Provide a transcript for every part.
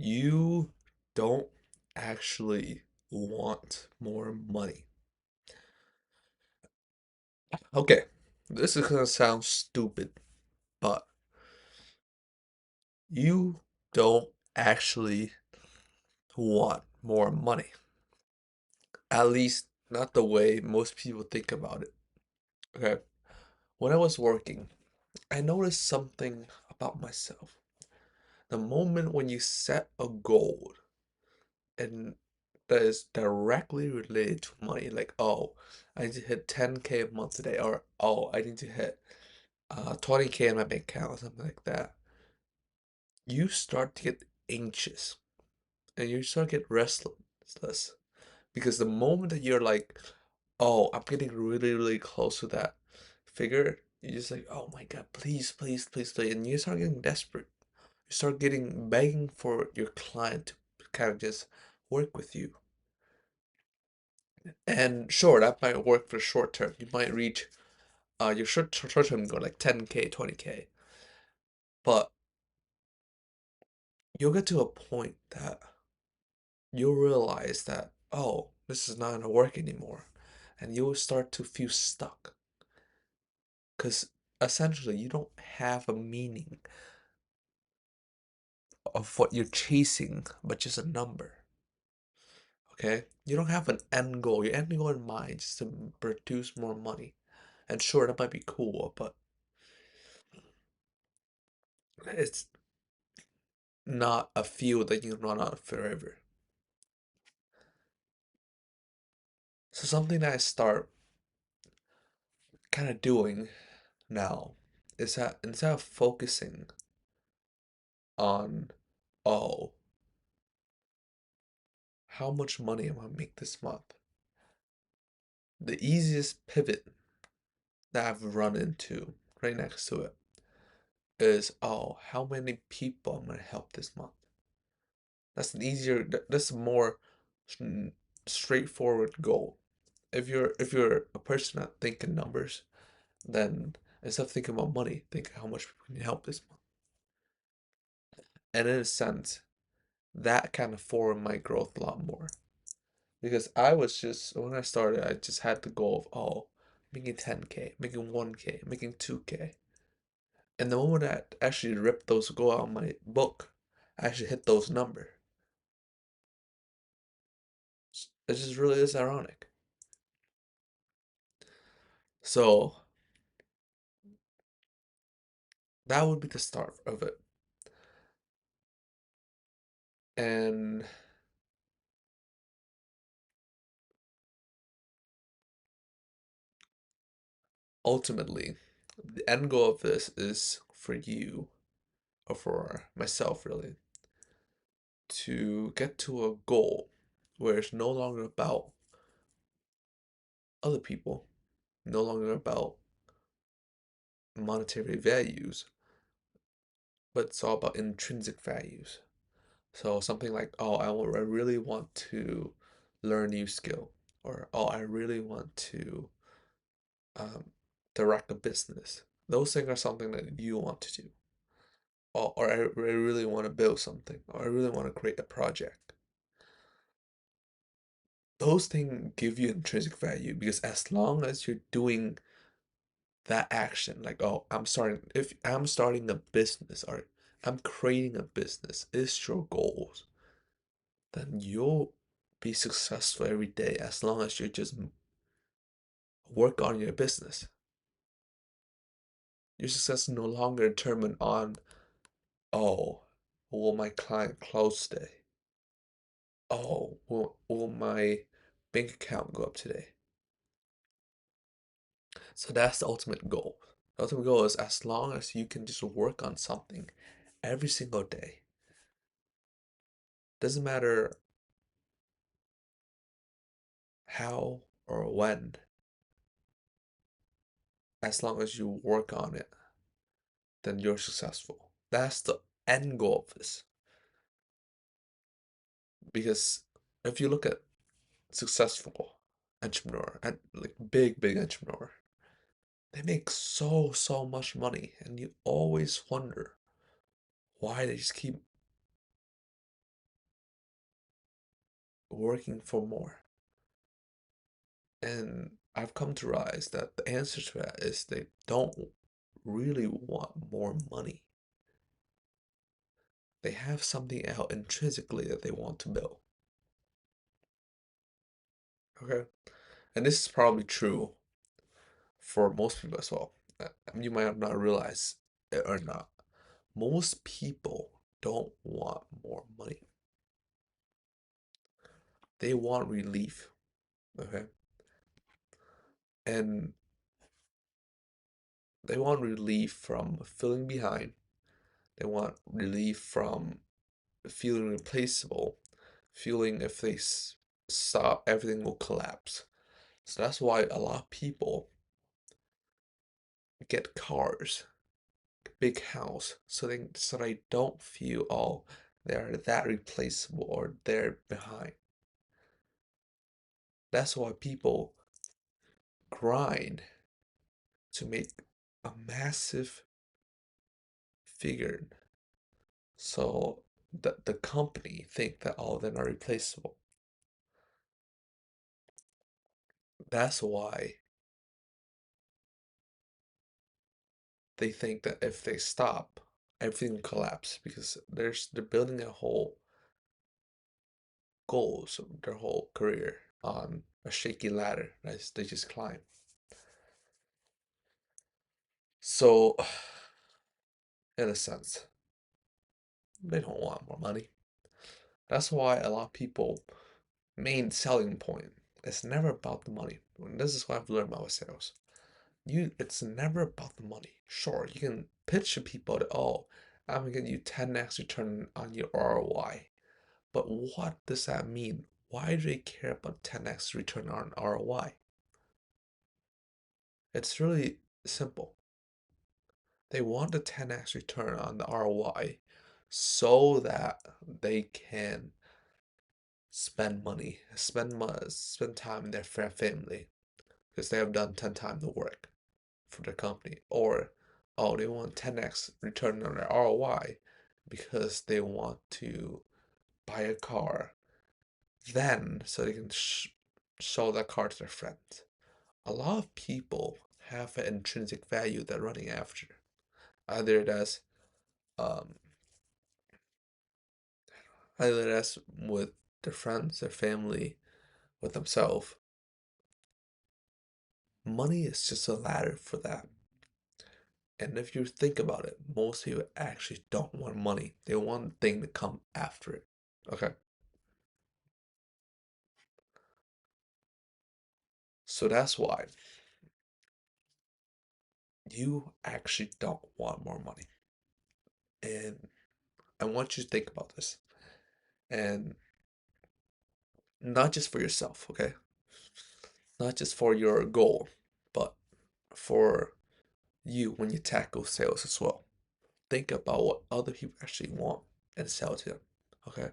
You don't actually want more money. Okay, this is gonna sound stupid, but you don't actually want more money. At least not the way most people think about it. Okay, when I was working, I noticed something about myself. The moment when you set a goal and that is directly related to money, like, oh, I need to hit 10K a month today, or oh, I need to hit 20K in my bank account or something like that, you start to get anxious and you start to get restless because the moment that you're like, oh, I'm getting really, really close to that figure, you're just like, oh my God, please, please, please, please. And you start getting desperate. You start getting begging for your client to kind of just work with you. And sure, that might work for short term. You might reach your short term goal like 10K, 20K. But you'll get to a point that you'll realize that, oh, this is not gonna work anymore. And you'll start to feel stuck. Because essentially you don't have a meaning of what you're chasing, but just a number. Okay? You don't have an end goal. Your end goal in mind is to produce more money. And sure, that might be cool, but it's not a field that you run on forever. So something that I start kind of doing now is that instead of focusing on, oh, how much money am I gonna make this month? The easiest pivot that I've run into right next to it is, oh, how many people I'm gonna help this month? That's an easier, that's a more s- straightforward goal. If you're a person that thinking numbers, then instead of thinking about money, think how much people can you help this month. And in a sense, that kind of formed my growth a lot more. Because I was just, when I started, I just had the goal of, oh, making 10K, making 1K, making 2K. And the moment I actually ripped those go out of my book, I actually hit those numbers. It just really is ironic. So that would be the start of it. And ultimately, the end goal of this is for you, or for myself really, to get to a goal where it's no longer about other people, no longer about monetary values, but it's all about intrinsic values. So something like, oh, I really want to learn a new skill, or oh, I really want to um, direct a business. Those things are something that you want to do, or I really want to build something, or I really want to create a project. Those things give you intrinsic value because as long as you're doing that action, like, oh, if I'm starting a business or I'm creating a business, is your goals, then you'll be successful every day as long as you just work on your business. Your success is no longer determined on, oh, will my client close today? Oh, will my bank account go up today? So that's the ultimate goal. The ultimate goal is as long as you can just work on something every single day. Doesn't matter how or when, as long as you work on it, then you're successful. That's the end goal of this. Because if you look at successful entrepreneur and like big entrepreneur, they make so much money, and you always wonder why they just keep working for more. And I've come to realize that the answer to that is they don't really want more money. They have something out intrinsically that they want to build. Okay? And this is probably true for most people as well. You might not realize it or not. Most people don't want more money. They want relief. Okay? And they want relief from feeling behind. They want relief from feeling replaceable, feeling if they stop, everything will collapse. So that's why a lot of people get cars, big house, so they don't feel they're that replaceable or they're behind. That's why people grind to make a massive figure, so the company think that they're not replaceable. That's why they think that if they stop, everything will collapse because they're building a whole goals, their whole career on a shaky ladder as they just climb. So, in a sense, they don't want more money. That's why a lot of people main selling point is never about the money. And this is what I've learned about sales. It's never about the money. Sure, you can pitch to people that, oh, I'm gonna get you 10x return on your ROI. But what does that mean? Why do they care about 10x return on ROI? It's really simple. They want a 10x return on the ROI so that they can spend money, spend time in their family because they have done 10 times the work for their company. Or, oh, they want 10x return on their ROI because they want to buy a car then so they can show that car to their friends. A lot of people have an intrinsic value they're running after. Either that's um, either that's with their friends, their family, with themselves. Money is just a ladder for that. And if you think about it, most people actually don't want money. They want the thing to come after it. Okay. So that's why you actually don't want more money. And I want you to think about this. And not just for yourself, okay? Not just for your goal, but for you when you tackle sales as well. Think about what other people actually want and sell to them, okay?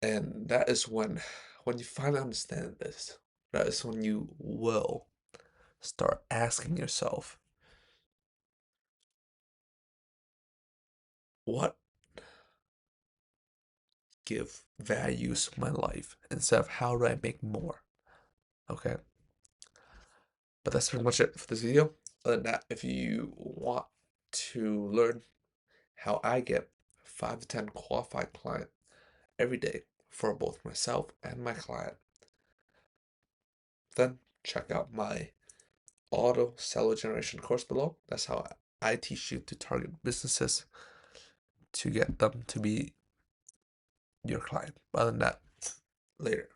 And that is when you finally understand this, that is when you will start asking yourself, what give values to my life instead of how do I make more? Okay. But that's pretty much it for this video. Other than that, if you want to learn how I get 5 to 10 qualified client every day for both myself and my client, then check out my auto seller generation course below. That's how I teach you to target businesses to get them to be your client. Other than that, later.